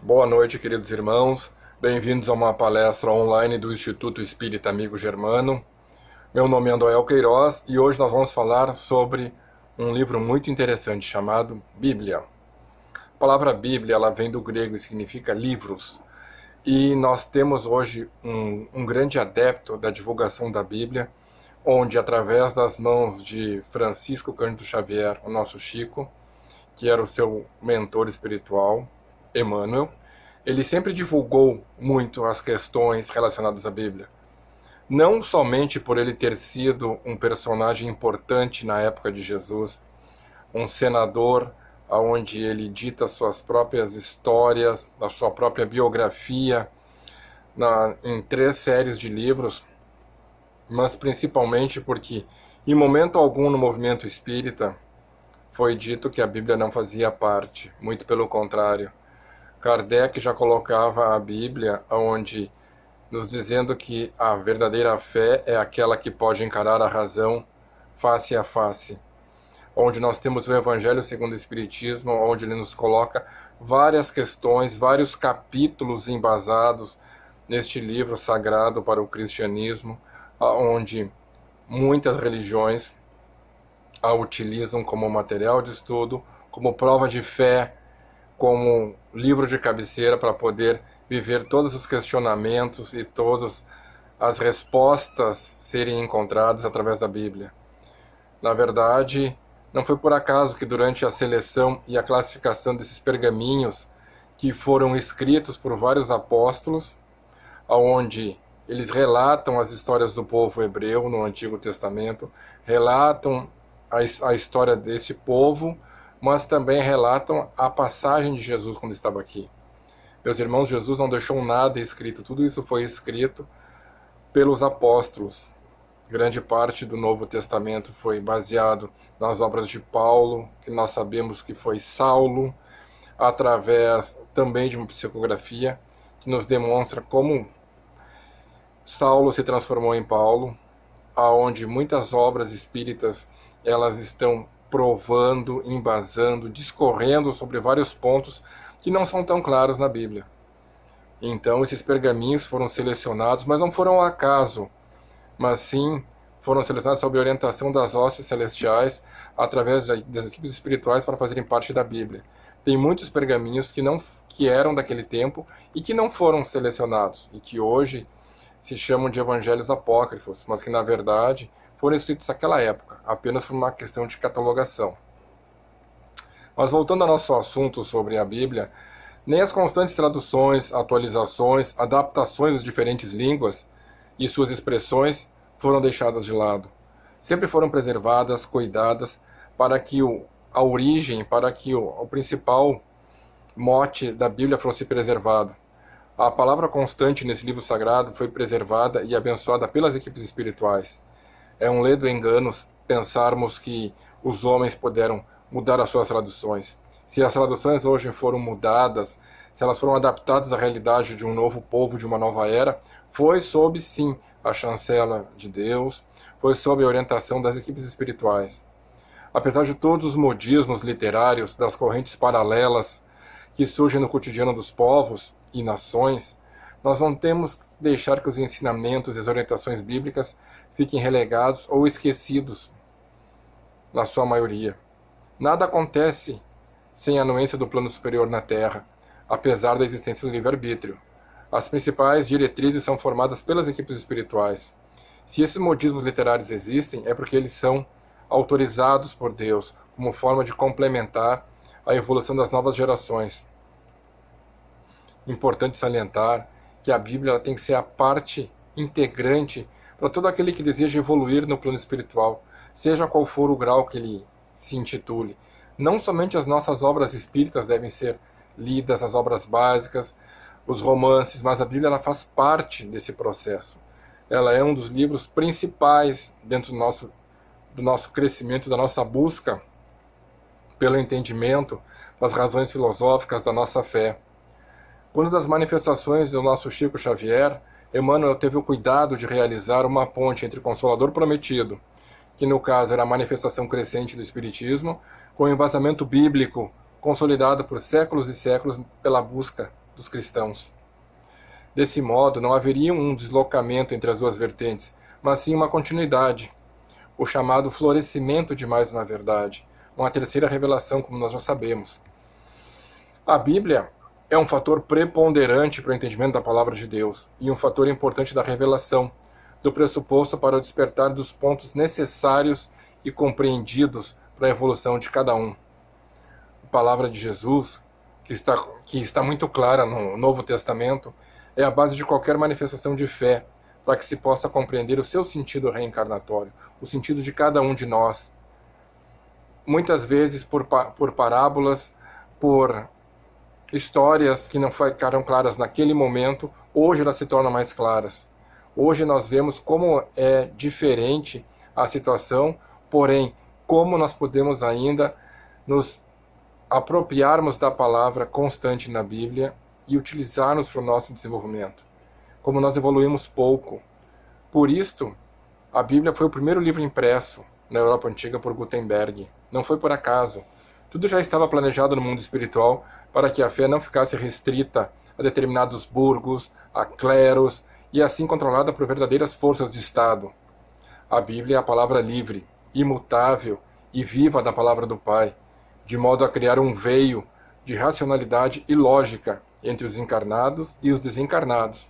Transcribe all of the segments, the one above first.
Boa noite, queridos irmãos. Bem-vindos a uma palestra online do Instituto Espírita Amigo Germano. Meu nome é Andoel Queiroz e hoje nós vamos falar sobre um livro muito interessante chamado Bíblia. A palavra Bíblia ela vem do grego e significa livros. E nós temos hoje um grande adepto da divulgação da Bíblia, onde através das mãos de Francisco Cândido Xavier, o nosso Chico, que era o seu mentor espiritual, Emmanuel, ele sempre divulgou muito as questões relacionadas à Bíblia. Não somente por ele ter sido um personagem importante na época de Jesus, um senador onde ele dita suas próprias histórias, a sua própria biografia, em 3 séries de livros, mas principalmente porque, em momento algum no movimento espírita, foi dito que a Bíblia não fazia parte, muito pelo contrário. Kardec já colocava a Bíblia onde nos dizendo que a verdadeira fé é aquela que pode encarar a razão face a face. Onde nós temos o Evangelho segundo o Espiritismo, onde ele nos coloca várias questões, vários capítulos embasados neste livro sagrado para o cristianismo, onde muitas religiões a utilizam como material de estudo, como prova de fé, como livro de cabeceira para poder viver todos os questionamentos e todas as respostas serem encontradas através da Bíblia. Na verdade, não foi por acaso que durante a seleção e a classificação desses pergaminhos que foram escritos por vários apóstolos, onde eles relatam as histórias do povo hebreu no Antigo Testamento, relatam a história desse povo, mas também relatam a passagem de Jesus quando estava aqui. Meus irmãos, Jesus não deixou nada escrito, tudo isso foi escrito pelos apóstolos. Grande parte do Novo Testamento foi baseado nas obras de Paulo, que nós sabemos que foi Saulo, através também de uma psicografia, que nos demonstra como Saulo se transformou em Paulo, aonde muitas obras espíritas elas estão provando, embasando, discorrendo sobre vários pontos que não são tão claros na Bíblia. Então esses pergaminhos foram selecionados, mas não foram ao acaso, mas sim foram selecionados sob orientação das hostes celestiais, através das equipes espirituais para fazerem parte da Bíblia. Tem muitos pergaminhos que eram daquele tempo e que não foram selecionados, e que hoje se chamam de evangelhos apócrifos, mas que na verdade foram escritos naquela época, apenas por uma questão de catalogação. Mas voltando ao nosso assunto sobre a Bíblia, nem as constantes traduções, atualizações, adaptações das diferentes línguas e suas expressões foram deixadas de lado. Sempre foram preservadas, cuidadas, para que a origem, para que o principal mote da Bíblia fosse preservado. A palavra constante nesse livro sagrado foi preservada e abençoada pelas equipes espirituais. É um ledo engano pensarmos que os homens puderam mudar as suas traduções. Se as traduções hoje foram mudadas, se elas foram adaptadas à realidade de um novo povo, de uma nova era, foi sob, sim, a chancela de Deus, foi sob a orientação das equipes espirituais. Apesar de todos os modismos literários, das correntes paralelas que surgem no cotidiano dos povos e nações, nós não temos que deixar que os ensinamentos e as orientações bíblicas fiquem relegados ou esquecidos, na sua maioria. Nada acontece sem a anuência do plano superior na Terra, apesar da existência do livre-arbítrio. As principais diretrizes são formadas pelas equipes espirituais. Se esses modismos literários existem, é porque eles são autorizados por Deus, como forma de complementar a evolução das novas gerações. Importante salientar que a Bíblia tem que ser a parte integrante para todo aquele que deseja evoluir no plano espiritual, seja qual for o grau que ele se intitule. Não somente as nossas obras espíritas devem ser lidas, as obras básicas, os romances, mas a Bíblia ela faz parte desse processo. Ela é um dos livros principais dentro do nosso crescimento, da nossa busca pelo entendimento das razões filosóficas da nossa fé. Quando das manifestações do nosso Chico Xavier, Emmanuel teve o cuidado de realizar uma ponte entre o Consolador Prometido, que no caso era a manifestação crescente do Espiritismo, com o embasamento bíblico consolidado por séculos e séculos pela busca dos cristãos. Desse modo, não haveria um deslocamento entre as duas vertentes, mas sim uma continuidade, o chamado florescimento de mais uma verdade, uma terceira revelação, como nós já sabemos. A Bíblia é um fator preponderante para o entendimento da palavra de Deus e um fator importante da revelação, do pressuposto para o despertar dos pontos necessários e compreendidos para a evolução de cada um. A palavra de Jesus, que está muito clara no Novo Testamento, é a base de qualquer manifestação de fé, para que se possa compreender o seu sentido reencarnatório, o sentido de cada um de nós. Muitas vezes por parábolas, por histórias que não ficaram claras naquele momento, hoje elas se tornam mais claras. Hoje nós vemos como é diferente a situação, porém, como nós podemos ainda nos apropriarmos da palavra constante na Bíblia e utilizarmos para o nosso desenvolvimento. Como nós evoluímos pouco. Por isto, a Bíblia foi o primeiro livro impresso na Europa Antiga por Gutenberg. Não foi por acaso. Tudo já estava planejado no mundo espiritual para que a fé não ficasse restrita a determinados burgos, a clérigos, e assim controlada por verdadeiras forças de Estado. A Bíblia é a palavra livre, imutável e viva da palavra do Pai, de modo a criar um veio de racionalidade e lógica entre os encarnados e os desencarnados.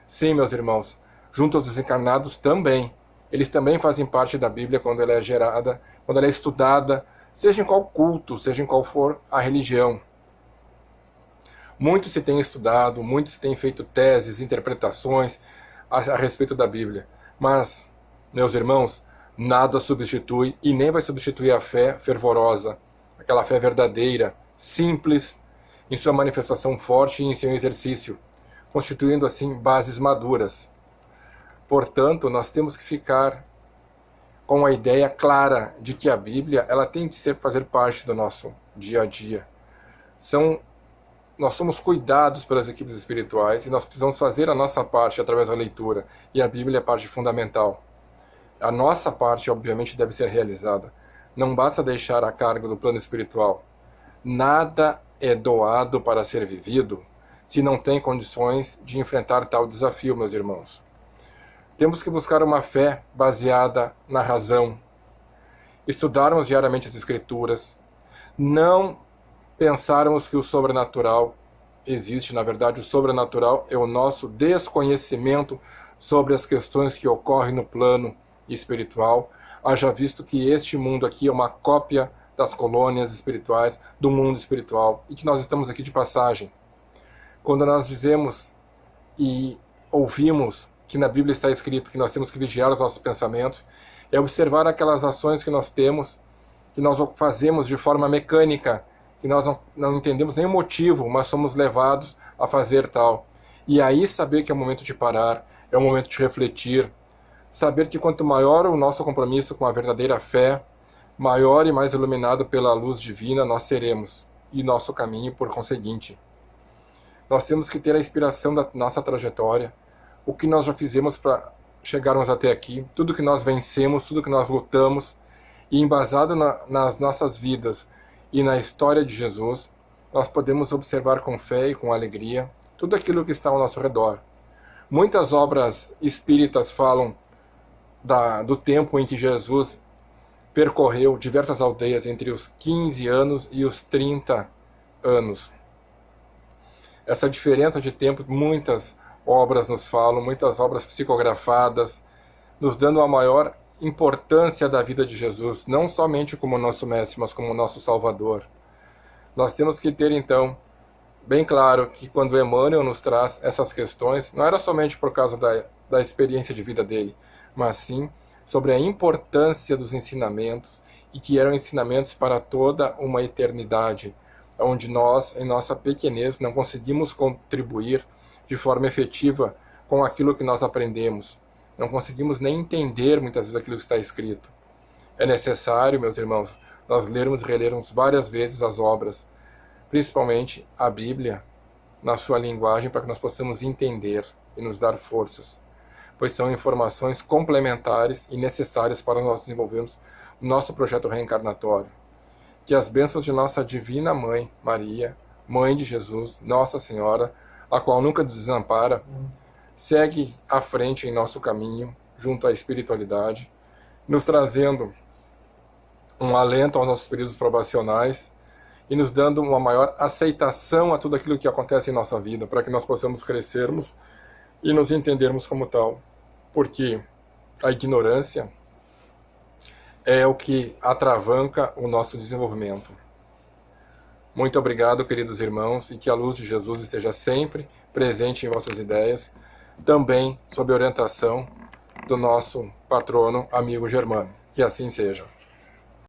Sim, meus irmãos, junto aos desencarnados também. Eles também fazem parte da Bíblia quando ela é gerada, quando ela é estudada, seja em qual culto, seja em qual for a religião. Muito se tem estudado, muito se tem feito teses, interpretações a respeito da Bíblia. Mas, meus irmãos, nada substitui e nem vai substituir a fé fervorosa, aquela fé verdadeira, simples, em sua manifestação forte e em seu exercício, constituindo assim bases maduras. Portanto, nós temos que ficar com a ideia clara de que a Bíblia ela tem de fazer parte do nosso dia a dia. Nós somos cuidados pelas equipes espirituais e nós precisamos fazer a nossa parte através da leitura, e a Bíblia é a parte fundamental. A nossa parte, obviamente, deve ser realizada. Não basta deixar a carga do plano espiritual. Nada é doado para ser vivido se não tem condições de enfrentar tal desafio, meus irmãos. Temos que buscar uma fé baseada na razão, estudarmos diariamente as Escrituras, não pensarmos que o sobrenatural existe. Na verdade, o sobrenatural é o nosso desconhecimento sobre as questões que ocorrem no plano espiritual, haja visto que este mundo aqui é uma cópia das colônias espirituais, do mundo espiritual, e que nós estamos aqui de passagem. Quando nós dizemos e ouvimos que na Bíblia está escrito que nós temos que vigiar os nossos pensamentos, é observar aquelas ações que nós temos, que nós fazemos de forma mecânica, que nós não entendemos nem o motivo, mas somos levados a fazer tal. E aí saber que é o momento de parar, é o momento de refletir, saber que quanto maior o nosso compromisso com a verdadeira fé, maior e mais iluminado pela luz divina nós seremos, e nosso caminho por conseguinte. Nós temos que ter a inspiração da nossa trajetória, o que nós já fizemos para chegarmos até aqui, tudo que nós vencemos, tudo que nós lutamos, e embasado nas nossas vidas e na história de Jesus, nós podemos observar com fé e com alegria tudo aquilo que está ao nosso redor. Muitas obras espíritas falam do tempo em que Jesus percorreu diversas aldeias entre os 15 anos e os 30 anos. Essa diferença de tempo, muitas obras nos falam, muitas obras psicografadas, nos dando a maior importância da vida de Jesus, não somente como nosso mestre, mas como nosso Salvador. Nós temos que ter, então, bem claro que quando Emmanuel nos traz essas questões, não era somente por causa da experiência de vida dele, mas sim sobre a importância dos ensinamentos, e que eram ensinamentos para toda uma eternidade, onde nós, em nossa pequenez, não conseguimos contribuir de forma efetiva com aquilo que nós aprendemos. Não conseguimos nem entender muitas vezes aquilo que está escrito. É necessário, meus irmãos, nós lermos e relermos várias vezes as obras, principalmente a Bíblia, na sua linguagem, para que nós possamos entender e nos dar forças, pois são informações complementares e necessárias para nós desenvolvermos o nosso projeto reencarnatório. Que as bênçãos de nossa Divina Mãe, Maria, Mãe de Jesus, Nossa Senhora, a qual nunca nos desampara, segue à frente em nosso caminho, junto à espiritualidade, nos trazendo um alento aos nossos períodos provacionais e nos dando uma maior aceitação a tudo aquilo que acontece em nossa vida, para que nós possamos crescermos e nos entendermos como tal. Porque a ignorância é o que atravanca o nosso desenvolvimento. Muito obrigado, queridos irmãos, e que a luz de Jesus esteja sempre presente em vossas ideias, também sob orientação do nosso patrono, amigo Germano. Que assim seja.